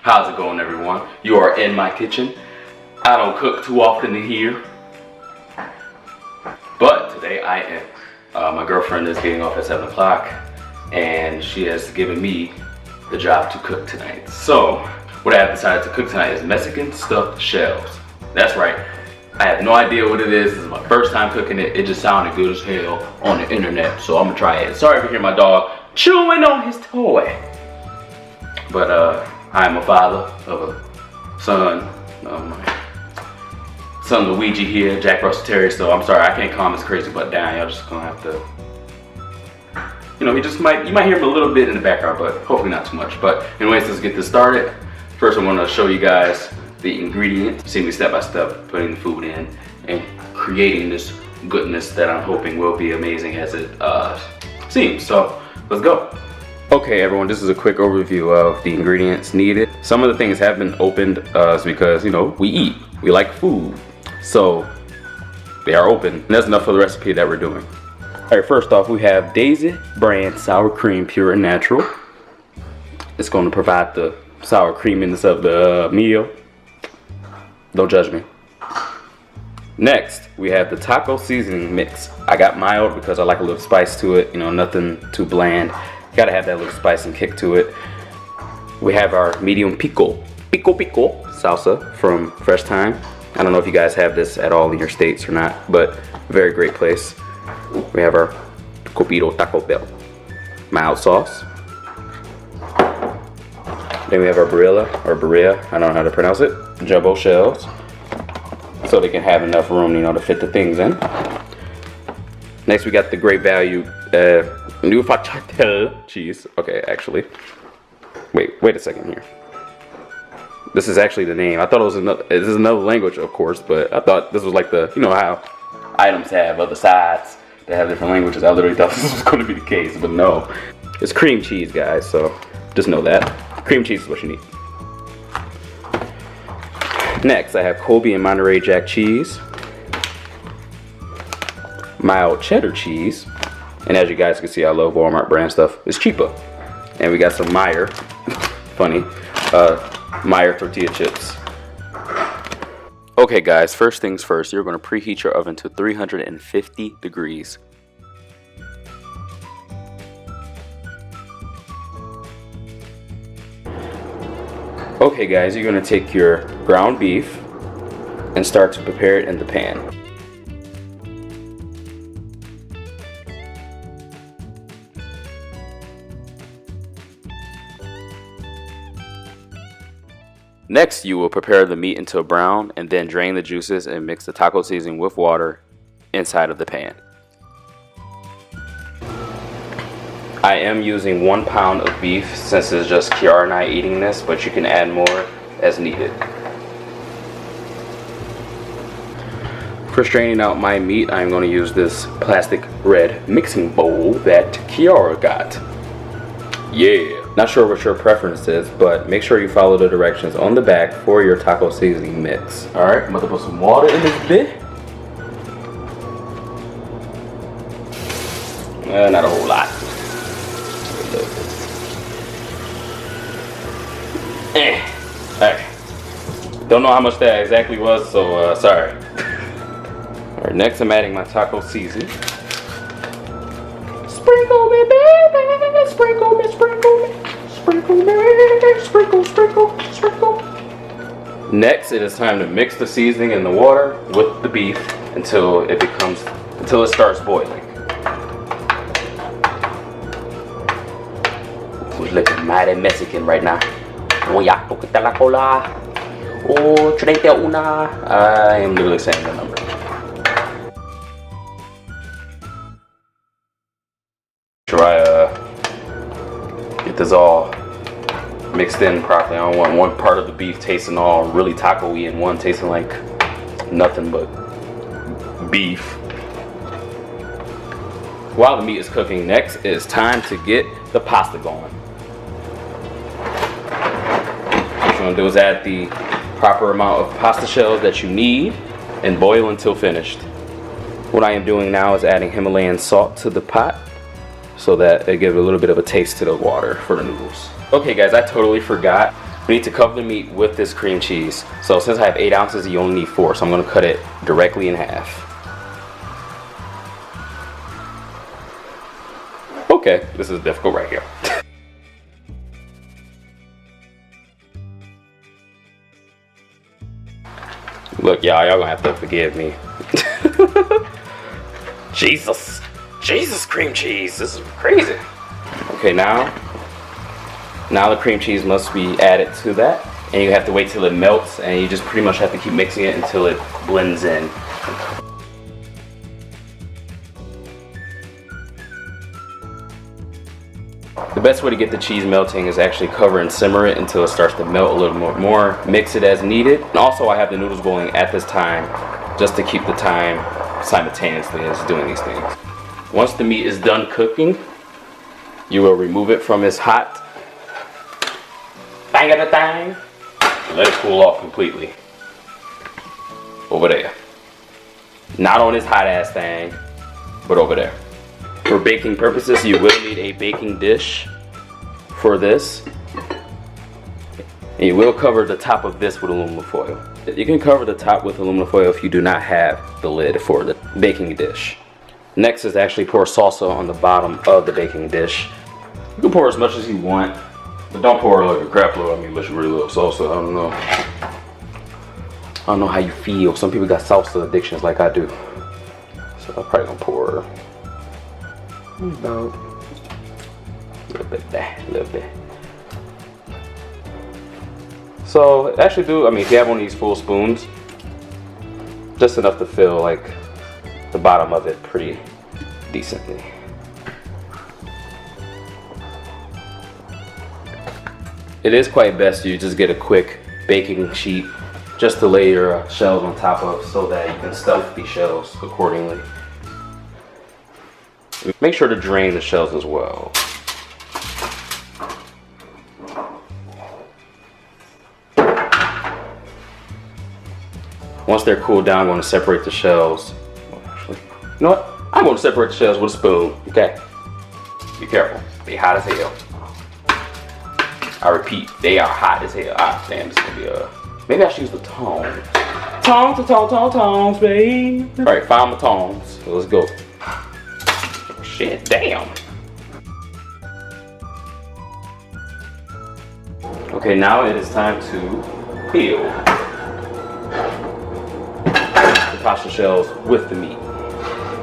How's it going, everyone? You are in my kitchen. I don't cook too often in here, but today I am. My girlfriend is getting off at 7 o'clock and she has given me the job to cook tonight. So what I have decided to cook tonight is Mexican stuffed shells. That's right. I have no idea what it is. This is my first time cooking it. It just sounded good as hell on the internet, so I'm gonna try it. Sorry if you hear my dog chewing on his toy. But I am a father of a son. My son Luigi here, Jack Russell Terrier, so I'm sorry I can't calm this crazy butt down. Y'all just gonna have to, you know, you might hear him a little bit in the background, but hopefully not too much. But anyways, let's get this started. First, I'm gonna show you guys the ingredients. See me step by step putting the food in and creating this goodness that I'm hoping will be amazing as it seems. So let's go. Okay, everyone, this is a quick overview of the ingredients needed. Some of the things have been opened because, you know, we eat, we like food, so they are open. And that's enough for the recipe that we're doing. All right, first off, we have Daisy brand sour cream, pure and natural. It's going to provide the sour creaminess of the meal. Don't judge me. Next, we have the taco seasoning mix. I got mild because I like a little spice to it, you know, nothing too bland. Gotta have that little spice and kick to it. We have our medium pico salsa from Fresh Thyme. I don't know if you guys have this at all in your states or not, but very great place. We have our Copito Taco Bell mild sauce. Then we have our Barilla, I don't know how to pronounce it, jumbo shells, so they can have enough room, you know, to fit the things in. Next, we got the great value Neufchâtel cheese. Okay, actually, wait a second here. This is actually the name. I thought it was this is another language, of course, but I thought this was like the, you know how items have other sides that have different languages. I literally thought this was going to be the case, but no. It's cream cheese, guys, so just know that. Cream cheese is what you need. Next, I have Colby and Monterey Jack cheese, mild cheddar cheese, and as you guys can see, I love Walmart brand stuff. It's cheaper. And we got some Meyer, funny, Meyer tortilla chips. Okay guys, first things first, you're gonna preheat your oven to 350 degrees. Okay guys, you're gonna take your ground beef and start to prepare it in the pan. Next, you will prepare the meat until brown and then drain the juices and mix the taco seasoning with water inside of the pan. I am using 1 pound of beef since it's just Kiara and I eating this, but you can add more as needed. For straining out my meat, I'm going to use this plastic red mixing bowl that Kiara got. Yeah. Not sure what your preference is, but make sure you follow the directions on the back for your taco seasoning mix. Alright, I'm about to put some water in this bit. Not a whole lot. Alright. Don't know how much that exactly was, so sorry. Alright, next I'm adding my taco seasoning. Sprinkle me, baby, sprinkle me, sprinkle me. Sprinkle me, sprinkle, sprinkle, sprinkle. Next, it is time to mix the seasoning in the water with the beef until it starts boiling. Who's looking mighty Mexican right now? I am literally saying the number. Try get this all mixed in properly. I don't want one part of the beef tasting all really taco-y and one tasting like nothing but beef. While the meat is cooking, next it's time to get the pasta going. What you're gonna do is add the proper amount of pasta shells that you need and boil until finished. What I am doing now is adding Himalayan salt to the pot so that it gives a little bit of a taste to the water for the noodles. Okay guys, I totally forgot. We need to cover the meat with this cream cheese. So since I have 8 ounces, you only need 4. So I'm going to cut it directly in half. Okay, this is difficult right here. Look, y'all gonna have to forgive me. Jesus cream cheese, this is crazy. Okay, now the cream cheese must be added to that, and you have to wait till it melts, and you just pretty much have to keep mixing it until it blends in. The best way to get the cheese melting is actually cover and simmer it until it starts to melt a little more. Mix it as needed. And also I have the noodles boiling at this time just to keep the time simultaneously as doing these things. Once the meat is done cooking, you will remove it from its hot bang at a thing and let it cool off completely. Over there. Not on this hot ass thing, but over there. For baking purposes, you will need a baking dish for this. And you will cover the top of this with aluminum foil. You can cover the top with aluminum foil if you do not have the lid for the baking dish. Next is actually pour salsa on the bottom of the baking dish. You can pour as much as you want, but don't pour like a crap load. I mean, unless you really love salsa, I don't know. I don't know how you feel. Some people got salsa addictions like I do. So I'm probably gonna pour about a little bit there, a little bit. So actually if you have one of these full spoons, just enough to fill like the bottom of it pretty decently. It is quite best you just get a quick baking sheet just to lay your shells on top of so that you can stuff the shells accordingly. Make sure to drain the shells as well. Once they're cooled down, I'm going to separate the shells. Actually, you know what? I'm going to separate the shells with a spoon, okay? Be careful. They hot as hell. I repeat, they are hot as hell. Ah, damn, this is going to be maybe I should use the tongs. Tongs, babe. All right, find my tongs. So let's go. Shit, damn. Okay, now it is time to peel the pasta shells with the meat.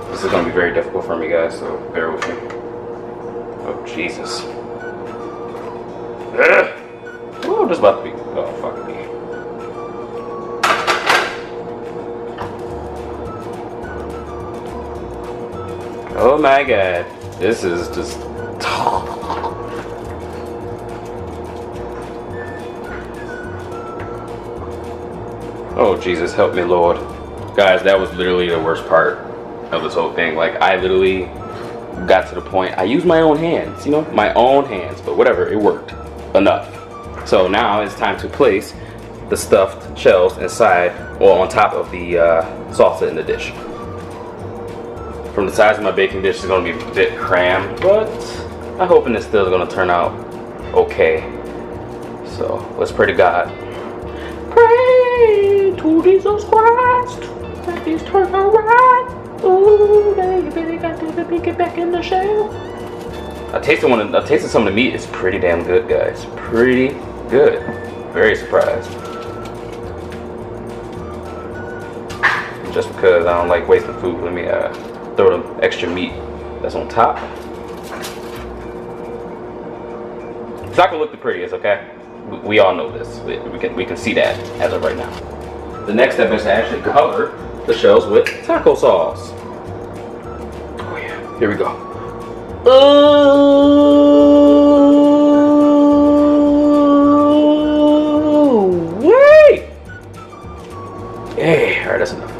This is gonna be very difficult for me, guys, so bear with me. Oh, Jesus. Oh, this is about to be, oh, fuck me. Oh my God, this is just. Oh Jesus, help me, Lord. Guys, that was literally the worst part of this whole thing. Like, I literally got to the point, I used my own hands, my own hands, but whatever, it worked enough. So now it's time to place the stuffed shells inside, or on top of the salsa in the dish. From the size of my baking dish, it's going to be a bit crammed, but I'm hoping it's still going to turn out okay. So let's pray to God. Pray to Jesus Christ that these turn out right. Ooh, baby, got to get back in the shell. I tasted some of the meat. It's pretty damn good, guys. Pretty good. Very surprised. Just because I don't like wasting food, let me throw the extra meat that's on top. It's not gonna look the prettiest, okay? We all know this. We can see that as of right now. The next step is to actually cover the shells with taco sauce. Oh yeah, here we go. Oh, wait! Hey, all right, that's enough.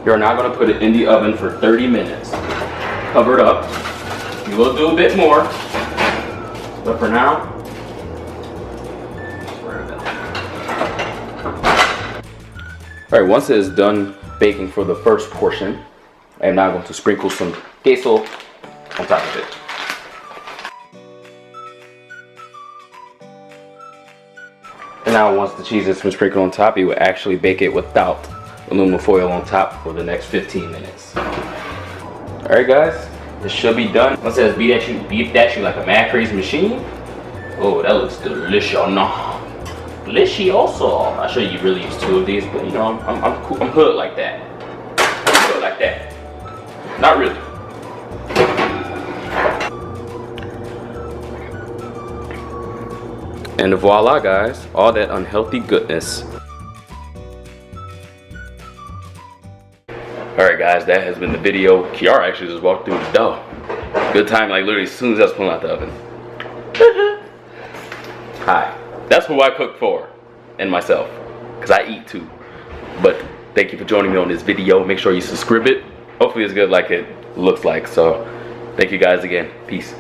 You're now going to put it in the oven for 30 minutes. Cover it up. You will do a bit more, but for now, all right, once it is done baking for the first portion, I am now going to sprinkle some queso on top of it. now once the cheese has been sprinkled on top, you will actually bake it without aluminum foil on top for the next 15 minutes. Alright guys, this should be done. Once it says beef that you like a mad crazy machine. Oh, that looks delicious. No. Delicioso. I'm sure you really use 2 of these, but you know, I'm cool. I'm hood like that. I'm hood like that. Not really. And voila guys, all that unhealthy goodness. Alright guys, that has been the video. Kiara actually just walked through the door. Good time, like literally as soon as I was pulling out the oven. Hi. That's who I cook for. And myself. Because I eat too. But thank you for joining me on this video. Make sure you subscribe it. Hopefully it's good like it looks like. So thank you guys again. Peace.